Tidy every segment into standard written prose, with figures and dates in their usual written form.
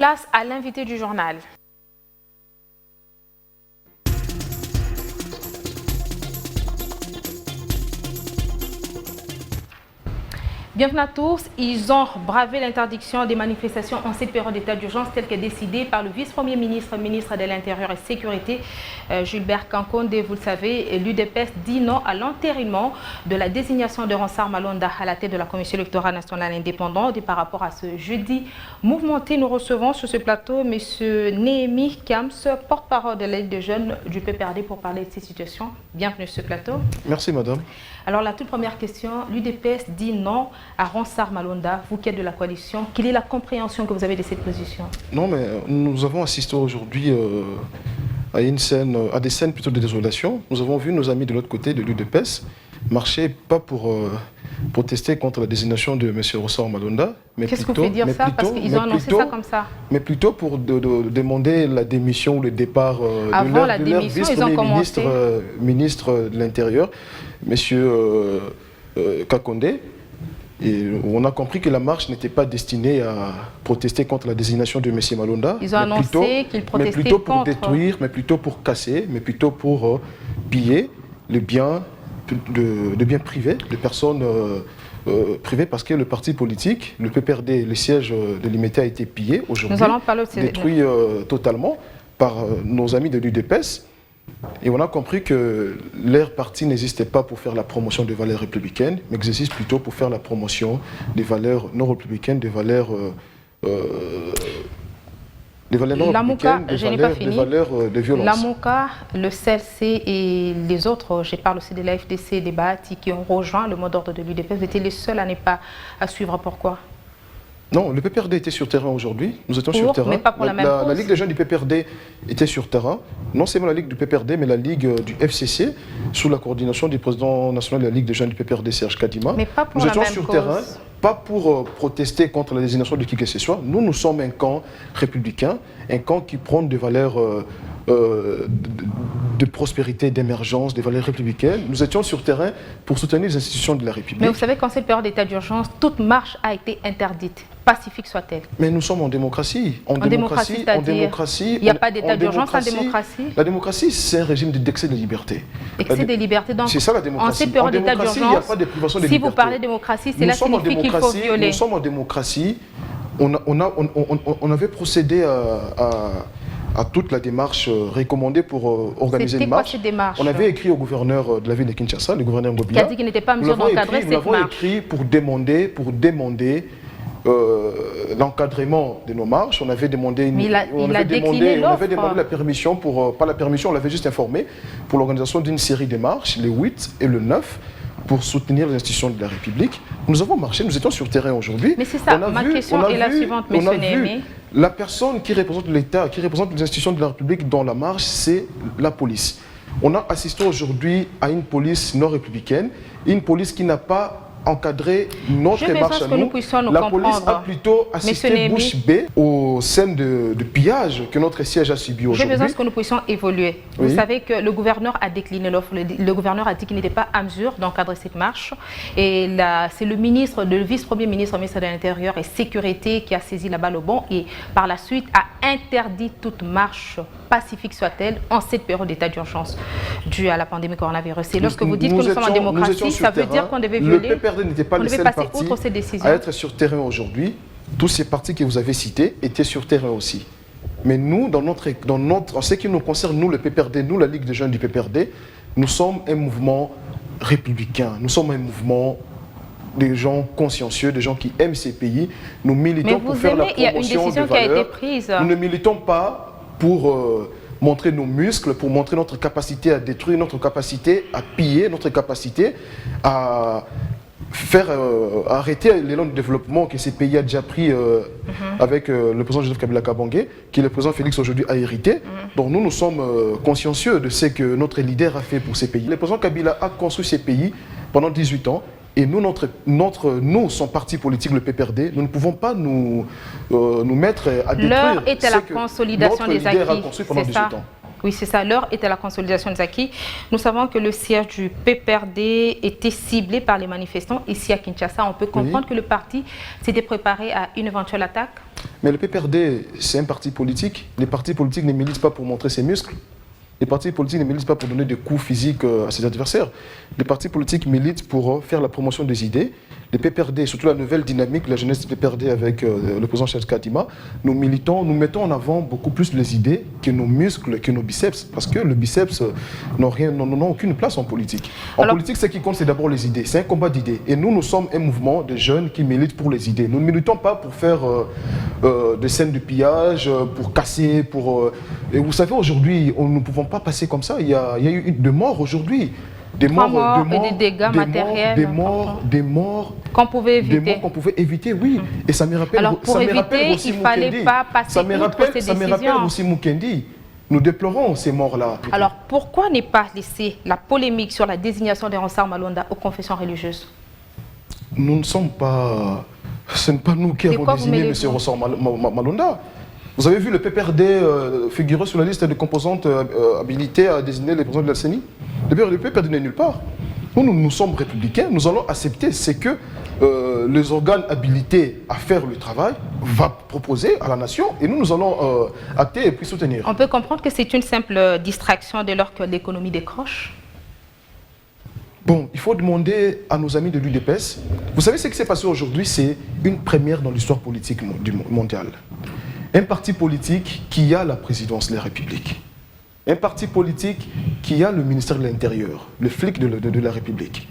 Place à l'invité du journal. Bienvenue à tous. Ils ont bravé l'interdiction des manifestations en cette période d'état d'urgence telle qu'est décidée par le vice-premier ministre, ministre de l'Intérieur et Sécurité, Gilbert Kankonde. Vous le savez, l'UDPS dit non à l'entérinement de la désignation de Ronsard Malonda à la tête de la Commission électorale nationale indépendante. Et par rapport à ce jeudi mouvementé, nous recevons sur ce plateau M. Néhémie Kams, porte-parole de l'aide des jeunes du PPRD pour parler de ces situations. Bienvenue sur ce plateau. Merci madame. Alors la toute première question, l'UDPS dit non à Ronsard Malonda, vous qui êtes de la coalition. Quelle est la compréhension que vous avez de cette position? Non, mais nous avons assisté aujourd'hui à des scènes plutôt de désolation. Nous avons vu nos amis de l'autre côté de l'UDPS marcher, pas pour protester contre la désignation de M. Ronsard Malonda, mais qu'est-ce que vous faites dire ça? Parce qu'ils ont annoncé ça comme ça. Mais plutôt pour demander la démission ou le départ avant la démission, ils ont commencé. Ministre de l'Intérieur, M. Kankonde. Et on a compris que la marche n'était pas destinée à protester contre la désignation de M. Malonda. Ils ont annoncé qu'ils protestaient mais plutôt pour contre... détruire, mais plutôt pour casser, mais plutôt pour piller le bien privé, de personnes privées, parce que le parti politique, le PPRD, le siège de l'IMET a été pillé aujourd'hui, détruit totalement par nos amis de l'UDPS. Et on a compris que leur parti n'existait pas pour faire la promotion des valeurs républicaines, mais existe plutôt pour faire la promotion des valeurs non républicaines, des valeurs non républicaines, des valeurs de violence. La MOCA, le CLC et les autres, je parle aussi de la FDC, des BATI qui ont rejoint le mot d'ordre de l'UDPS, vous étiez les seuls à ne pas à suivre. Pourquoi? Non, le PPRD était sur terrain aujourd'hui. Nous étions sur terrain. Mais pas pour la même cause. La Ligue des jeunes du PPRD était sur terrain. Non seulement la Ligue du PPRD, mais la Ligue du FCC, sous la coordination du président national de la Ligue des jeunes du PPRD, Serge Kadima. Mais pas pour nous la étions même sur cause. terrain, pas pour protester contre la désignation de qui que ce soit. Nous sommes un camp républicain, un camp qui prône des valeurs de prospérité, d'émergence, des valeurs républicaines. Nous étions sur terrain pour soutenir les institutions de la République. Mais vous savez qu'en cette période d'état d'urgence, toute marche a été interdite, pacifique soit-elle. Mais nous sommes en démocratie. En démocratie, il n'y a pas d'état d'urgence en démocratie. La démocratie, c'est un régime d'excès de liberté. Excès de liberté, donc c'est ça la démocratie. En cette période d'état d'urgence, il n'y a pas de privation de liberté. Si vous parlez de démocratie, c'est là signifie qu'il faut violer. Nous sommes en démocratie. On avait procédé à toute la démarche recommandée pour organiser une marche. Cette démarche? On avait écrit au gouverneur de la ville de Kinshasa, le gouverneur Ngobila. Qui a dit qu'il n'était pas en mesure d'encadrer cette marche. Nous l'avons écrit pour demander l'encadrement de nos marches. On avait demandé la permission, pas la permission, on l'avait juste informé pour l'organisation d'une série de marches, le 8 et le 9, pour soutenir les institutions de la République. Nous avons marché, nous étions sur terrain aujourd'hui. Mais c'est ça, ma question est la suivante, M. Néhémie. La personne qui représente l'État, qui représente les institutions de la République dans la marche, c'est la police. On a assisté aujourd'hui à une police non républicaine, une police qui n'a pas encadré notre marche à nous. La police a plutôt assisté bouche bée aux scènes de pillage que notre siège a subi aujourd'hui. J'ai besoin que nous puissions évoluer. Oui. Vous savez que le gouverneur a décliné l'offre. Le gouverneur a dit qu'il n'était pas à mesure d'encadrer cette marche. Et c'est le vice-premier ministre, ministre de l'Intérieur et Sécurité qui a saisi la balle au bon et par la suite a interdit toute marche, pacifique soit-elle, en cette période d'état d'urgence due à la pandémie coronavirus. Et lorsque vous dites que nous sommes en démocratie, ça veut dire qu'on devait violer. Le PPRD n'était pas le seul parti à être sur terrain aujourd'hui. Tous ces partis que vous avez cités étaient sur terrain aussi. Mais nous, en ce qui nous concerne, nous, le PPRD, nous, la Ligue des jeunes du PPRD, nous sommes un mouvement républicain. Nous sommes un mouvement des gens consciencieux, des gens qui aiment ces pays. Nous militons pour faire la promotion des valeurs. Il y a une décision qui a été prise. Nous ne militons pas pour montrer nos muscles, pour montrer notre capacité à détruire, notre capacité à piller, notre capacité à faire arrêter l'élan de développement que ces pays a déjà pris avec le président Joseph Kabila Kabange, qui le président Félix aujourd'hui a hérité. Donc nous sommes consciencieux de ce que notre leader a fait pour ces pays. Le président Kabila a construit ces pays pendant 18 ans. Et nous, son parti politique, le PPRD, nous ne pouvons pas nous mettre à détruire l'heure est à la consolidation des acquis. a construit pendant 18 ans. Oui, c'est ça. L'heure est à la consolidation des acquis. Nous savons que le siège du PPRD était ciblé par les manifestants ici à Kinshasa. On peut comprendre que le parti s'était préparé à une éventuelle attaque. Mais le PPRD, c'est un parti politique. Les partis politiques ne militent pas pour montrer ses muscles. Les partis politiques ne militent pas pour donner des coups physiques à ses adversaires. Les partis politiques militent pour faire la promotion des idées. Les PPRD, surtout la nouvelle dynamique, la jeunesse du PPRD avec le président Cheikh Kadima, nous mettons en avant beaucoup plus les idées que nos muscles, que nos biceps. Parce que le biceps n'ont aucune place en politique. En politique, ce qui compte, c'est d'abord les idées. C'est un combat d'idées. Et nous sommes un mouvement de jeunes qui militent pour les idées. Nous ne militons pas pour faire des scènes de pillage, pour casser, pour... Et vous savez, aujourd'hui, nous ne pouvons pas passer comme ça. Il y a eu des morts aujourd'hui. Des morts et des dégâts matériels. Des morts qu'on pouvait éviter. Des morts qu'on pouvait éviter, oui. Et ça me rappelle, alors pour éviter, il ne fallait pas passer outre ces décisions. Ça me rappelle aussi Mukendi. Nous déplorons ces morts-là. Alors pourquoi ne pas laisser la polémique sur la désignation de Ronsard Malonda aux confessions religieuses? Nous ne sommes pas... Ce n'est pas nous qui avons désigné M. Ronsard Malonda. Vous avez vu le PPRD figurer sur la liste des composantes habilitées à désigner les présidents de la CENI? Le PPRD n'est nulle part. Nous sommes républicains, nous allons accepter ce que les organes habilités à faire le travail va proposer à la nation et nous allons acter et puis soutenir. On peut comprendre que c'est une simple distraction dès lors que l'économie décroche? Bon, il faut demander à nos amis de l'UDPS. Vous savez ce qui s'est passé aujourd'hui, c'est une première dans l'histoire politique mondiale. Un parti politique qui a la présidence de la République. Un parti politique qui a le ministère de l'Intérieur, le flic de la République,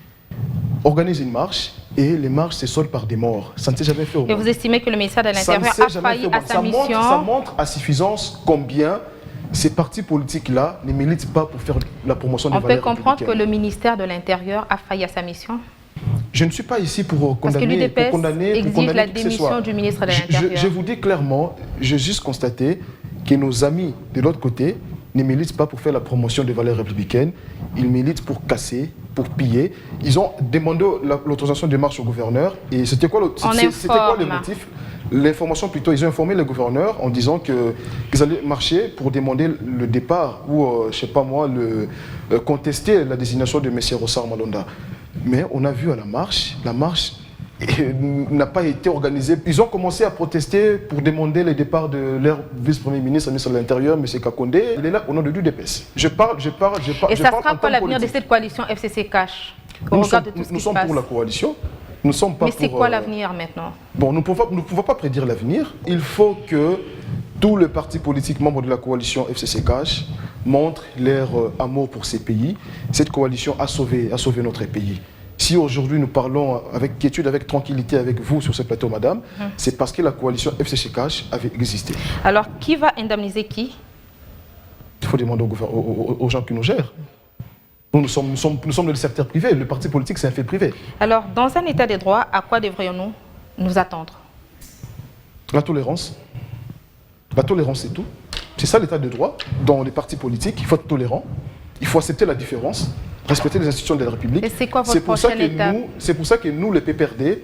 organise une marche et les marches se soldent par des morts. Ça ne s'est jamais fait au monde. Et vous estimez que le ministère de l'Intérieur a failli à sa mission? Ça montre à suffisance combien ces partis politiques-là ne militent pas pour faire la promotion des valeurs républicaines. On peut comprendre que le ministère de l'Intérieur a failli à sa mission? Je ne suis pas ici pour condamner, parce que l'UDPS exige la démission du ministre de l'Intérieur. Je vous dis clairement, j'ai juste constaté que nos amis de l'autre côté ne militent pas pour faire la promotion des valeurs républicaines, ils militent pour casser, pour piller. Ils ont demandé l'autorisation de marche au gouverneur et c'était quoi le motif? L'information plutôt, ils ont informé le gouverneur en disant qu'ils allaient marcher pour demander le départ ou, je ne sais pas moi, contester la désignation de M. Ronsard Malonda. Mais on a vu à la marche n'a pas été organisée. Ils ont commencé à protester pour demander le départ de leur vice-premier ministre, le ministre de l'Intérieur, M. Kakonde. Il est là au nom de l'UDPS. Et ça sera quoi l'avenir de cette coalition FCC Cash Nous sommes pour la coalition. Nous sommes pas. Mais c'est quoi l'avenir maintenant? Bon, nous ne pouvons pas prédire l'avenir. Il faut que tous les partis politiques membres de la coalition FCC Cash montrent leur amour pour ces pays. Cette coalition a sauvé notre pays. Si aujourd'hui nous parlons avec quiétude, avec tranquillité avec vous sur ce plateau, madame, c'est parce que la coalition FCC Cash avait existé. Alors, qui va indemniser qui? Il faut demander aux gens qui nous gèrent. Nous sommes dans le secteur privé. Le parti politique, c'est un fait privé. Alors, dans un état de droit, à quoi devrions-nous nous attendre? La tolérance. La tolérance, c'est tout. C'est ça l'état de droit. Dans les partis politiques, il faut être tolérant. Il faut accepter la différence. Respecter les institutions de la République. Et c'est quoi votre prochaine étape? C'est pour ça que nous, les PPRD,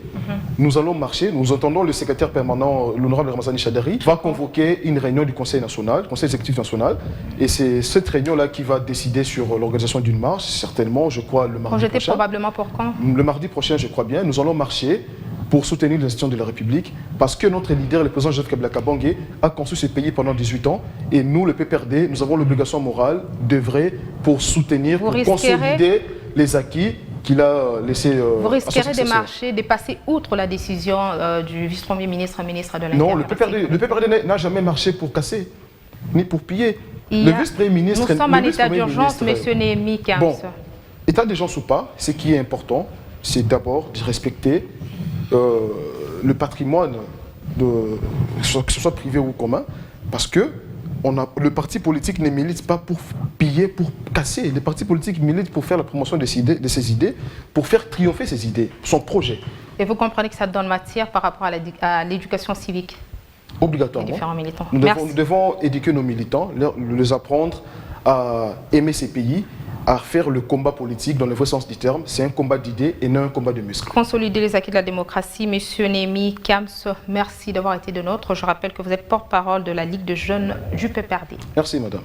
nous allons marcher. Nous entendons le secrétaire permanent, l'honorable Ramazani Chadari, va convoquer une réunion du Conseil national, Conseil exécutif national. Et c'est cette réunion-là qui va décider sur l'organisation d'une marche, certainement, je crois, le mardi prochain. Probablement pour quand? Le mardi prochain, je crois bien. Nous allons marcher pour soutenir les institutions de la République, parce que notre leader, le président Joseph Kabila Kabange, a construit ce pays pendant 18 ans, et nous, le PPRD, nous avons l'obligation morale d'œuvrer pour soutenir, pour consolider les acquis qu'il a laissés. Vous risquerez de marcher, de passer outre la décision du vice-premier ministre, ministre de l'Intérieur? Non, le PPRD n'a jamais marché pour casser, ni pour piller. Le vice-premier ministre... Nous sommes en état d'urgence, M. Néhémie Kams. Bon, état d'urgence ou pas, ce qui est important, c'est d'abord de respecter le patrimoine, que ce soit privé ou commun, parce que le parti politique ne milite pas pour piller, pour casser. Les partis politiques militent pour faire la promotion de ses idées, pour faire triompher ses idées, son projet. Et vous comprenez que ça donne matière par rapport à l'éducation civique? Obligatoirement. Différents militants. Nous devons éduquer nos militants, les apprendre à aimer ces pays, à faire le combat politique dans le vrai sens du terme. C'est un combat d'idées et non un combat de muscles. Consolider les acquis de la démocratie. Monsieur Néhémie Kams, merci d'avoir été de nôtre. Je rappelle que vous êtes porte-parole de la Ligue de jeunes du PPRD. Merci, madame.